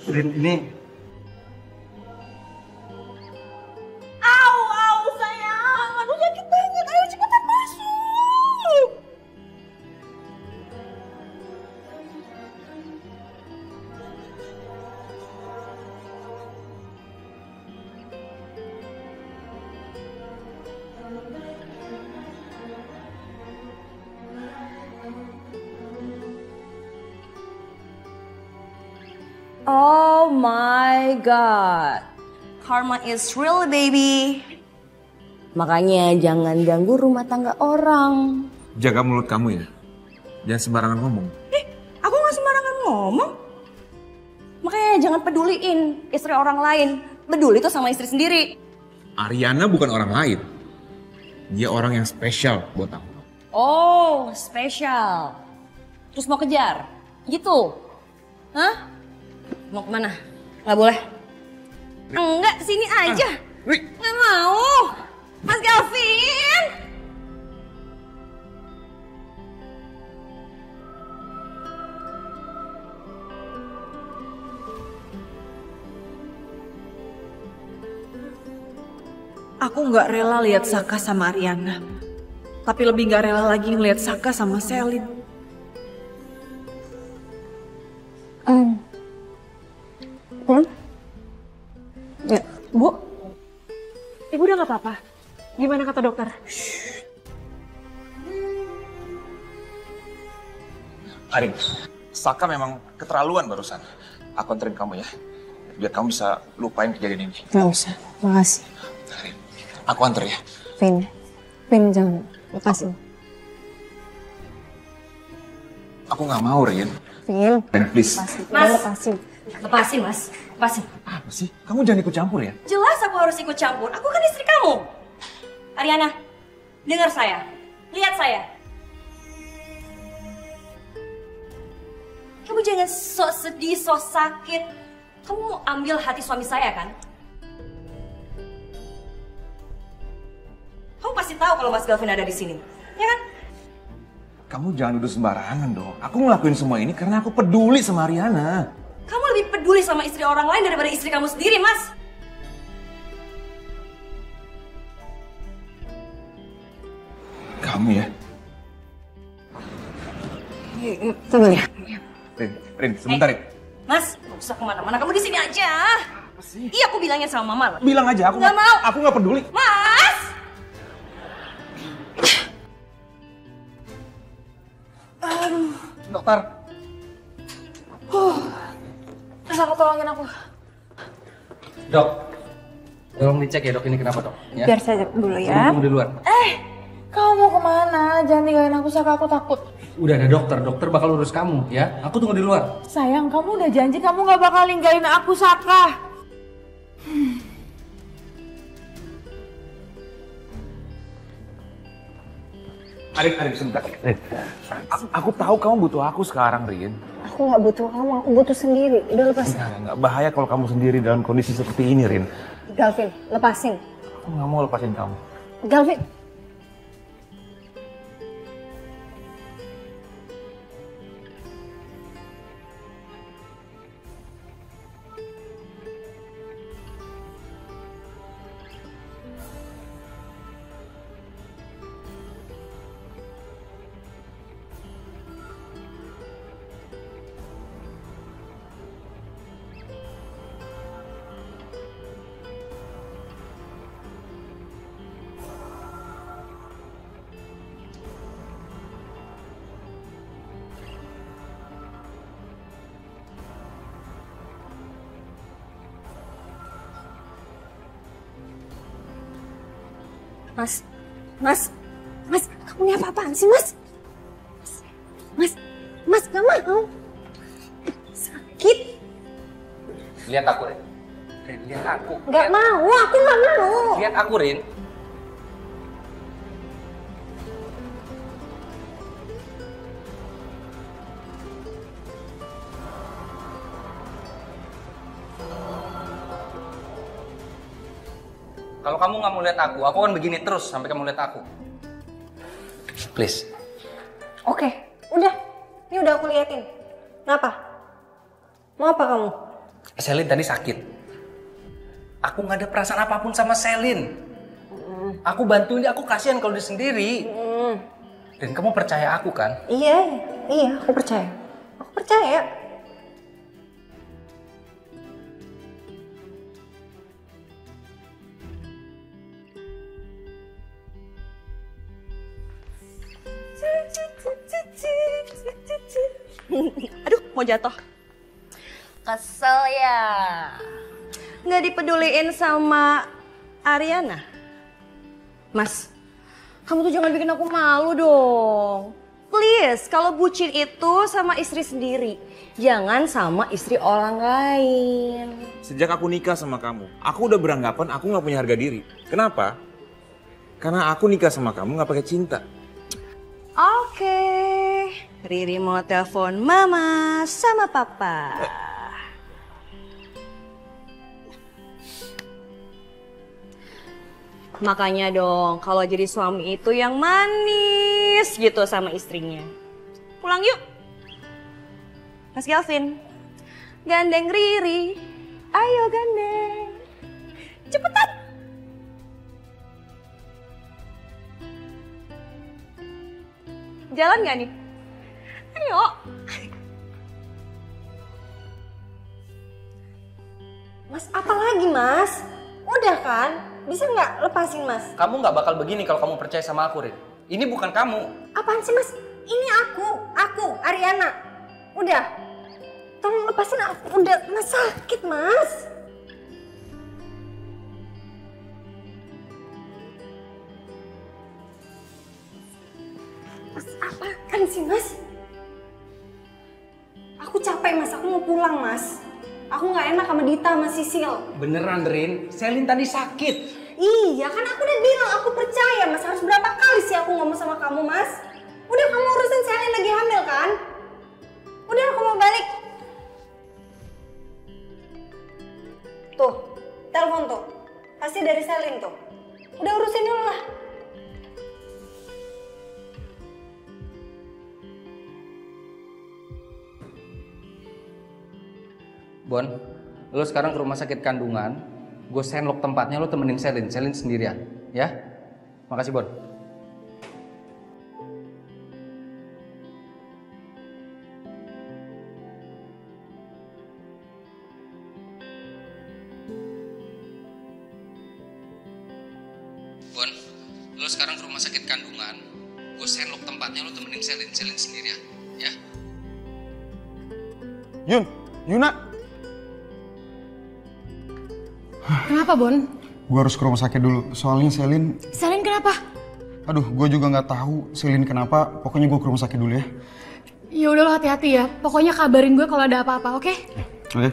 Rin, ini Au sayang, aduh sakit banget, ayo cepetan masuk. Oh my god, karma is real baby. Makanya jangan ganggu rumah tangga orang. Jaga mulut kamu ya. Jangan sembarangan ngomong. Aku gak sembarangan ngomong. Makanya jangan peduliin istri orang lain. Peduli tuh sama istri sendiri. Ariana bukan orang lain. Dia orang yang spesial buat aku. Oh, spesial. Terus mau kejar? Gitu? Hah? Mau kemana? Gak boleh. Enggak, sini aja. Gak mau. Mas Galvin. Aku nggak rela lihat Saka sama Ariana. Tapi lebih nggak rela lagi ngelihat Saka sama Selin. Ya, Bu. Ibu udah nggak apa-apa. Gimana kata dokter? Arin, Saka memang keterlaluan barusan. Aku anterin kamu ya. Biar kamu bisa lupain kejadian ini. Gak usah, makasih. Arin, aku anter ya. Vin jangan, lepasin. Aku nggak mau, Rin. Vin, Rin, please. Mas. lepasin. Lepasin, Mas. Lepasin. Apa sih? Kamu jangan ikut campur ya. Jelas aku harus ikut campur. Aku kan istri kamu. Ariana, dengar saya. Lihat saya. Kamu jangan sok sedih, sok sakit. Kamu mau ambil hati suami saya kan? Kamu pasti tahu kalau Mas Galvin ada di sini, ya kan? Kamu jangan duduk sembarangan dong. Aku ngelakuin semua ini karena aku peduli sama Ariana. Kamu lebih peduli sama istri orang lain daripada istri kamu sendiri, Mas. Kamu ya. Tunggu ya. Rin, sebentar, Rin. Mas, gak usah kemana-mana. Kamu di sini aja. Apa sih? Iya, aku bilangin sama Mama. Bilang aja, aku Nggak mau. Aku nggak peduli. Mas! Dokter. Bisa tolongin aku. Dok, tolong dicek ya dok, ini kenapa dok? Ya. Biar saya cek dulu ya. Tunggu di luar. Kamu mau kemana? Jangan tinggalin aku, Saka, aku takut. Udah ada dokter bakal urus kamu ya. Aku tunggu di luar. Sayang, kamu udah janji kamu gak bakal ninggalin aku, Saka. Arin, sebentar. Rin. Aku tahu kamu butuh aku sekarang, Rin. Aku gak butuh kamu, aku butuh sendiri. Udah lepasin. Nggak bahaya kalau kamu sendiri dalam kondisi seperti ini, Rin. Galvin, lepasin. Aku nggak mau lepasin kamu. Galvin. Mas, kamu ini apa-apaan sih, Mas? Mas, gak mau. Sakit. Lihat aku, Rin. Rin, lihat aku. Gak mau, aku gak mau. Lihat aku, Rin. Kalau kamu nggak mau lihat aku akan begini terus sampai kamu lihat aku. Please. Oke, udah. Ini udah aku liatin. Kenapa? Mau apa kamu? Selin tadi sakit. Aku nggak ada perasaan apapun sama Selin. Aku bantuin dia, aku kasihan kalau dia sendiri. Dan kamu percaya aku kan? Iya, aku percaya. Aku percaya. Aduh, mau jatuh. Kesel ya. Nggak dipeduliin sama Ariana. Mas, kamu tuh jangan bikin aku malu dong. Please, kalau bucin itu sama istri sendiri. Jangan sama istri orang lain. Sejak aku nikah sama kamu, aku udah beranggapan aku nggak punya harga diri. Kenapa? Karena aku nikah sama kamu nggak pakai cinta. Oke, Riri mau telepon mama sama papa. Makanya dong, kalau jadi suami itu yang manis gitu sama istrinya. Pulang yuk. Mas Kelvin, gandeng Riri. Ayo gandeng. Cepetan. Jalan gak nih? Ayo. Mas, apa lagi mas? Udah kan? Bisa nggak lepasin mas? Kamu nggak bakal begini kalau kamu percaya sama aku, Rin. Ini bukan kamu. Apaan sih mas? Ini aku, Ariana. Udah. Tolong lepasin aku, udah mas sakit mas. Mas, apaan sih mas? Aku capek mas, aku mau pulang mas. Aku nggak enak sama Dita sama Sisil. Beneran, Rin. Selin tadi sakit. Iya kan aku udah bilang aku percaya mas. Harus berapa kali sih aku ngomong sama kamu mas? Udah kamu urusin Selin lagi hamil kan? Udah aku mau balik. Tuh, telepon tuh. Pasti dari Selin tuh. Udah urusin dulu lah. Bon, lo sekarang ke rumah sakit kandungan, gue sendlock tempatnya, lo temenin Selin sendirian, ya? Makasih, Bon. Bon, lo sekarang ke rumah sakit kandungan, gue sendlock tempatnya, lo temenin Selin sendirian, ya? Yuna. Kenapa, Bon? Gue harus ke rumah sakit dulu, soalnya Selin... Selin kenapa? Aduh, gue juga nggak tahu Selin kenapa, pokoknya gue ke rumah sakit dulu ya. Ya udah lo hati-hati ya, pokoknya kabarin gue kalau ada apa-apa, oke? Oke.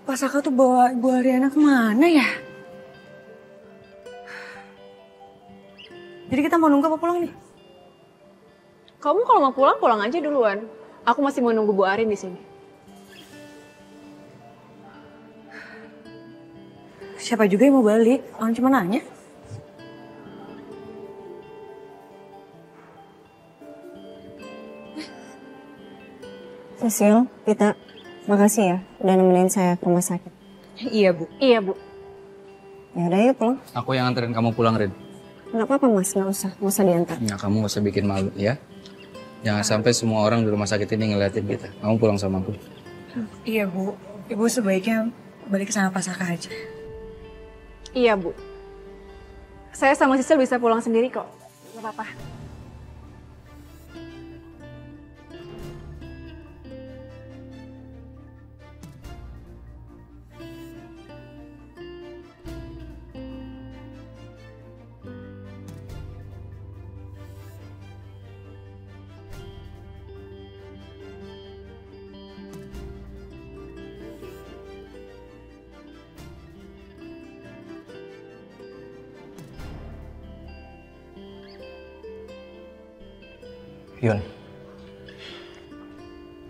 Pas Saka tuh bawa Ibu Ariana kemana ya? Jadi kita mau nunggu apa pulang nih? Kamu kalau mau pulang, pulang aja duluan. Aku masih mau nunggu Bu Arin di sini. Siapa juga yang mau balik? Orang cuma nanya. Sisil, Pita, makasih ya udah nemenin saya ke rumah sakit. Iya, Bu. Iya, Bu. Ya udah yuk pulang. Aku yang anterin kamu pulang, Rin. Nggak apa-apa mas, nggak usah diantar. Ya, kamu gak usah bikin malu, ya. Jangan sampai semua orang di rumah sakit ini ngeliatin kita. Kamu pulang sama aku. Iya, Bu. Ibu sebaiknya balik ke sana pas Saka aja. Iya, Bu. Saya sama Sisil bisa pulang sendiri kok. Nggak apa-apa. Yun,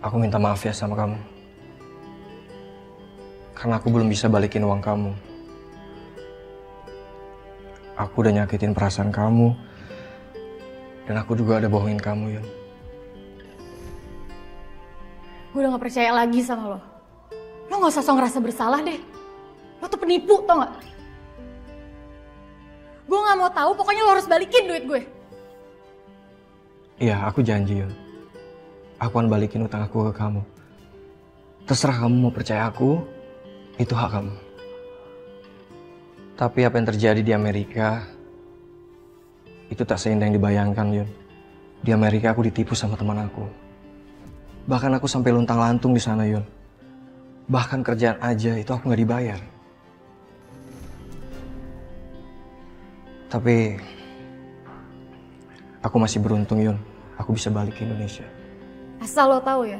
aku minta maaf ya sama kamu. Karena aku belum bisa balikin uang kamu. Aku udah nyakitin perasaan kamu. Dan aku juga ada bohongin kamu, Yun. Gue udah gak percaya lagi sama lo. Lo gak usah sok ngerasa bersalah deh. Lo tuh penipu, tau gak? Gue gak mau tahu, pokoknya lo harus balikin duit gue. Iya, aku janji, Yun. Aku akan balikin utang aku ke kamu. Terserah kamu mau percaya aku, itu hak kamu. Tapi apa yang terjadi di Amerika, itu tak seindah yang dibayangkan, Yun. Di Amerika aku ditipu sama teman aku. Bahkan aku sampai luntang-lantung di sana, Yun. Bahkan kerjaan aja itu aku nggak dibayar. Tapi aku masih beruntung, Yun. Aku bisa balik ke Indonesia. Asal lo tahu ya,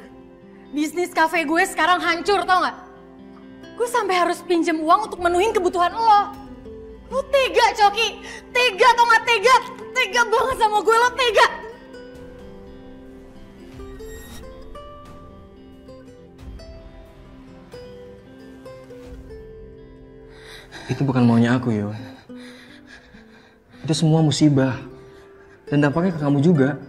bisnis kafe gue sekarang hancur, tau gak? Gue sampai harus pinjem uang untuk menuhin kebutuhan lo. Lo tega, Coki. Tega atau gak tega? Tega banget sama gue, lo tega. Itu bukan maunya aku, Yun. Itu semua musibah. Dan dampaknya ke kamu juga.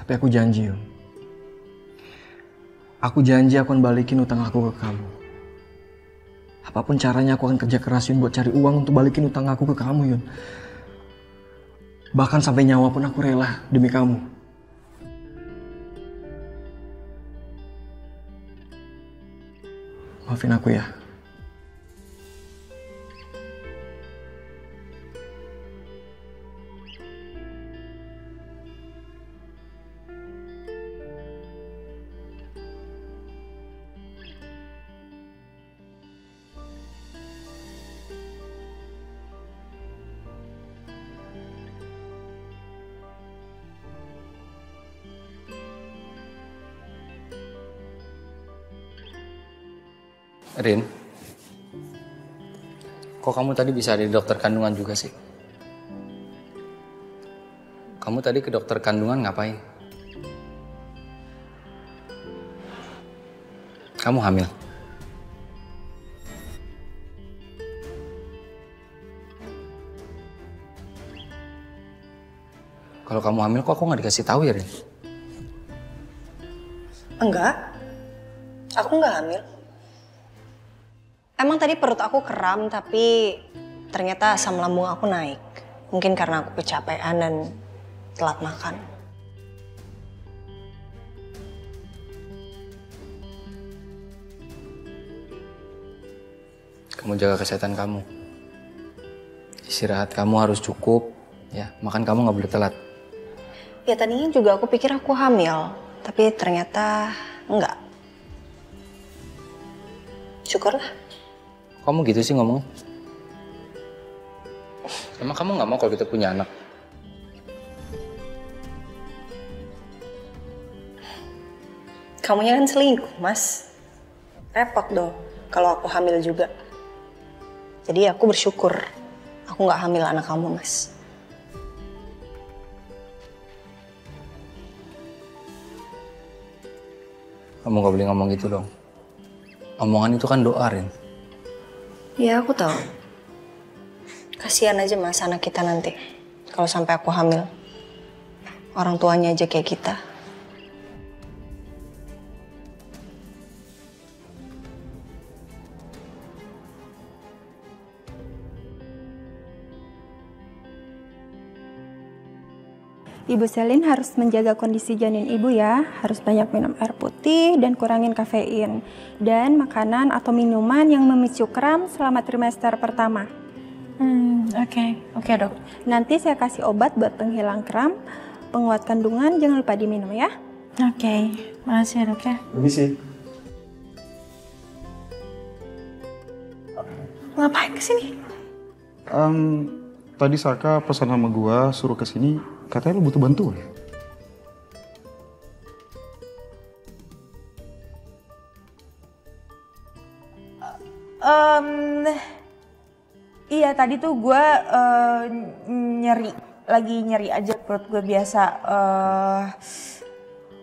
Tapi aku janji, Yun. Aku janji aku akan balikin utang aku ke kamu. Apapun caranya aku akan kerja keras, Yun, buat cari uang untuk balikin utang aku ke kamu, Yun. Bahkan sampai nyawa pun aku rela demi kamu. Maafin aku ya. Rin, kok kamu tadi bisa ada di dokter kandungan juga sih? Kamu tadi ke dokter kandungan ngapain? Kamu hamil? Kalau kamu hamil kok aku nggak dikasih tahu ya, Rin? Enggak, aku nggak hamil. Emang tadi perut aku kram, tapi ternyata asam lambung aku naik. Mungkin karena aku kecapean dan telat makan. Kamu jaga kesehatan kamu. Istirahat kamu harus cukup, ya. Makan kamu nggak boleh telat. Ya tadinya juga aku pikir aku hamil, tapi ternyata enggak. Syukurlah. Kamu gitu sih ngomongnya? Emang kamu nggak mau kalau kita punya anak? Kamunya kan selingkuh, Mas. Repot dong kalau aku hamil juga. Jadi aku bersyukur aku nggak hamil anak kamu, Mas. Kamu nggak boleh ngomong gitu dong. Omongan itu kan doa, Rin. Ya aku tahu. Kasihan aja Mas anak kita nanti kalau sampai aku hamil. Orang tuanya aja kayak kita. Ibu Selin harus menjaga kondisi janin ibu ya. Harus banyak minum air putih dan kurangin kafein. Dan makanan atau minuman yang memicu kram selama trimester pertama. Oke dok. Nanti saya kasih obat buat penghilang kram. Penguat kandungan jangan lupa diminum ya. Oke, makasih ya dok ya. Permisi. Ngapain kesini? Tadi Saka pesan sama gua suruh kesini, katanya lu butuh bantuan. Iya, tadi tuh gue lagi nyeri aja perut gue biasa.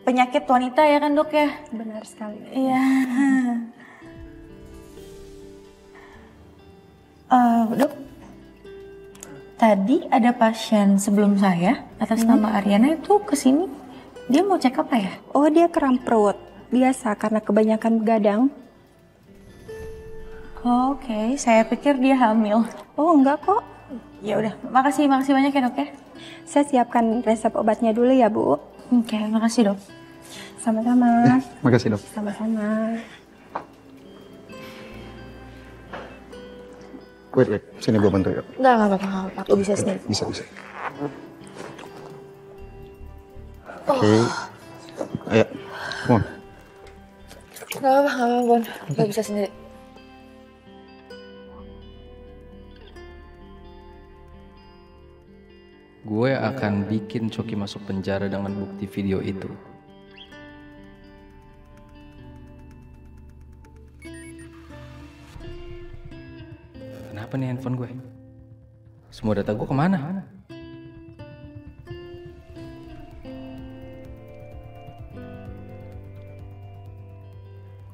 Penyakit wanita ya kan dok ya? Benar sekali. Iya. Dok, tadi ada pasien sebelum saya atas nama Ariana itu kesini. Dia mau cek apa ya? Oh, dia kram perut. Biasa karena kebanyakan begadang. Oke, saya pikir dia hamil. Oh, enggak kok. Ya udah, makasih banyak ya dok ya. Saya siapkan resep obatnya dulu ya, Bu. Oke, makasih dok. Sama-sama. Makasih dok. Sama-sama. Wait, sini gue bantu ya. Enggak apa-apa. Aku bisa sendiri. Bisa. Oke. Ayo, come on. Gak apa-apa, Bon. Gak bisa sendiri. Gue akan bikin Coki masuk penjara dengan bukti video itu. Kenapa nih handphone gue? Semua data gue kemana?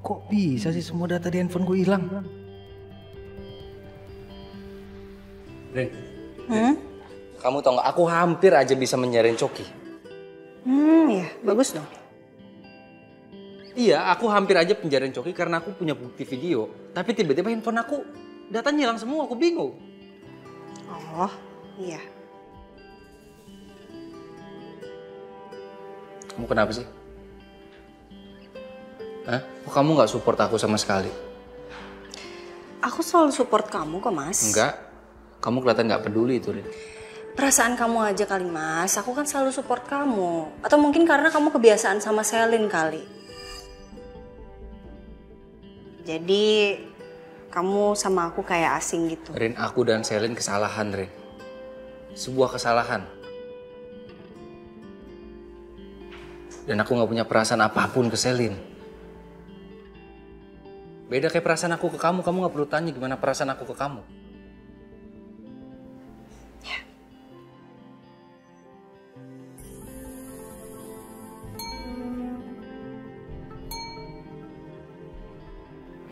Kok bisa sih semua data di handphone gue hilang? Ren, kamu tau gak, aku hampir aja bisa menyaring Coki. Ya, bagus dong. Iya, aku hampir aja penjarain Coki karena aku punya bukti video. Tapi tiba-tiba handphone aku, datanya hilang semua, aku bingung. Oh, iya. Kamu kenapa sih? Hah? Kok kamu gak support aku sama sekali? Aku selalu support kamu kok, Mas. Enggak, kamu kelihatan gak peduli itu, Rin. Perasaan kamu aja kali, Mas. Aku kan selalu support kamu. Atau mungkin karena kamu kebiasaan sama Selin kali. Jadi, kamu sama aku kayak asing gitu. Rin, aku dan Selin kesalahan, Rin. Sebuah kesalahan. Dan aku gak punya perasaan apapun ke Selin. Beda kayak perasaan aku ke kamu gak perlu tanya gimana perasaan aku ke kamu. Ya.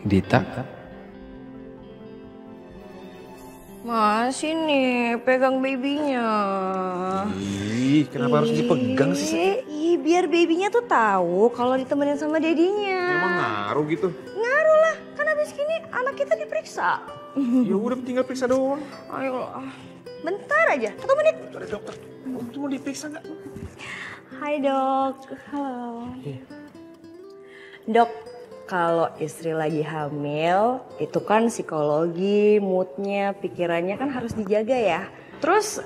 Dita. Mas, ini pegang babynya. Ih, kenapa harus dipegang sih? Biar babynya tuh tahu kalau ditemenin sama dedinya. Emang ngaruh gitu? Ngaruh lah, kan abis gini anak kita diperiksa. Ya udah tinggal periksa doang. Ayolah, bentar aja, 1 menit. Ada dokter, mau diperiksa nggak? Hai dok, halo. Dok, kalau istri lagi hamil, itu kan psikologi, moodnya, pikirannya kan harus dijaga ya. Terus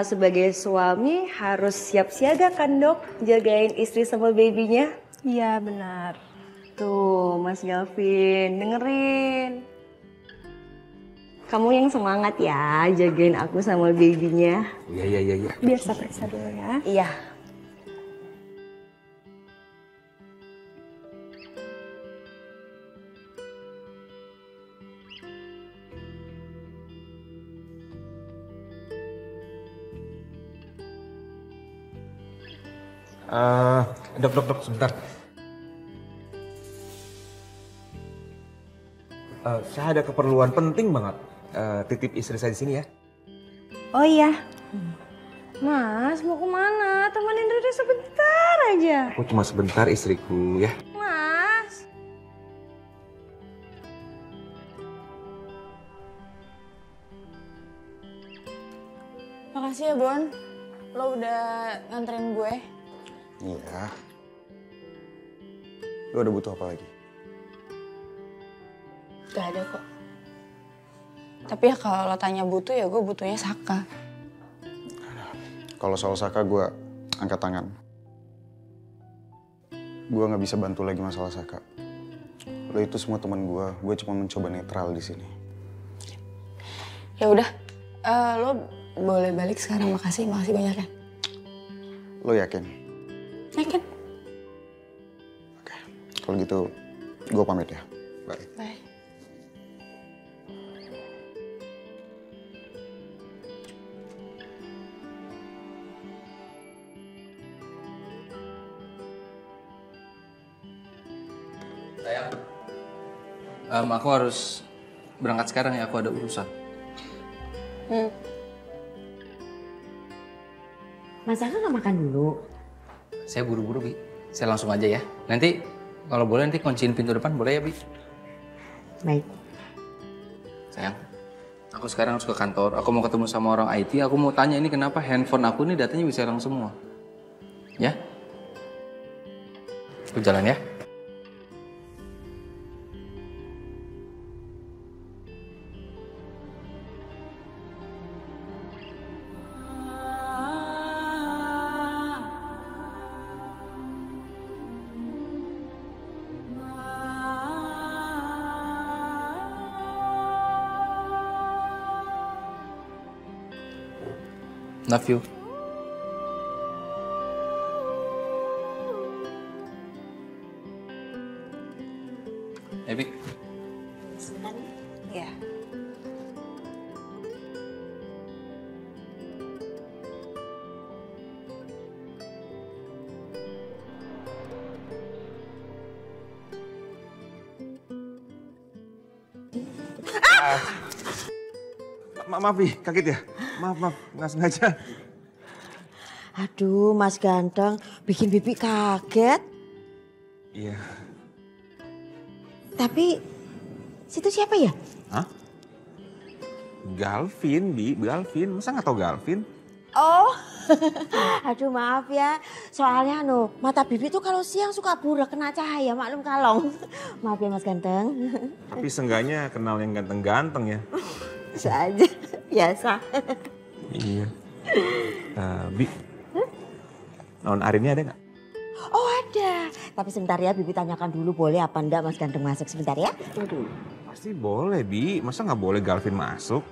sebagai suami harus siap siaga kan dok, jagain istri sama babynya? Iya benar. Tuh Mas Gavin, dengerin. Kamu yang semangat ya, jagain aku sama babynya. Iya. Biar saya periksa dulu ya. Iya. Dok, sebentar. Saya ada keperluan penting banget. Titip istri saya di sini ya. Oh iya. Mas, mau kemana? Temenin Riri sebentar aja. Aku cuma sebentar istriku ya. Mas. Makasih ya Bon, lo udah nganterin gue. Iya. Lu ada butuh apa lagi? Gak ada kok. Tapi ya kalau lo tanya butuh ya gue butuhnya Saka. Kalau soal Saka gue angkat tangan. Gue nggak bisa bantu lagi masalah Saka. Lo itu semua teman gue cuma mencoba netral di sini. Ya udah, lo boleh balik sekarang. Makasih banyak ya. Lo yakin? Yakin. Oke, kalau gitu gue pamit ya. Bye. Bye. Aku harus berangkat sekarang ya, aku ada urusan. Mas Saka nggak makan dulu? Saya buru-buru, Bi. Saya langsung aja ya. Nanti kalau boleh nanti kunciin pintu depan, boleh ya, Bi? Baik. Sayang, aku sekarang harus ke kantor. Aku mau ketemu sama orang IT. Aku mau tanya ini kenapa handphone aku ini datanya bisa hilang semua. Ya? Aku jalan ya. Love you. Ebi. Ya. Maaf, Bi, kaget ya? Maaf, nggak sengaja. Aduh, Mas Ganteng, bikin Bibi kaget. Iya. Tapi, situ siapa ya? Hah? Galvin, Bi, Galvin. Masa nggak tahu Galvin? Oh, aduh maaf ya. Soalnya mata Bibi tuh kalau siang suka burak kena cahaya, maklum kalong. Maaf ya Mas Ganteng. Tapi seenggaknya kenal yang ganteng-ganteng ya. Bisa aja, biasa. Iya. Bi, non Arinnya ada nggak? Oh ada, tapi sebentar ya Bibi tanyakan dulu boleh apa enggak Mas Ganteng masuk sebentar ya. Pasti boleh, Bi. Masa nggak boleh Galvin masuk?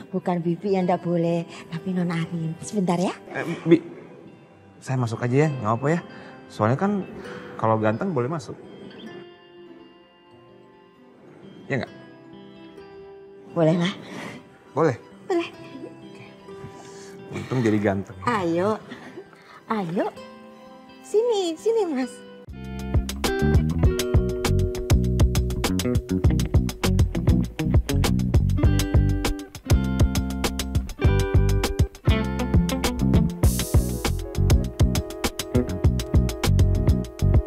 Bukan Bibi yang enggak boleh, tapi non Arin. Sebentar ya. Bi, saya masuk aja ya, nggak apa ya. Soalnya kan kalau ganteng boleh masuk. Ya nggak? Boleh lah. Boleh? Boleh. Untung jadi ganteng. Ayo. Sini Mas.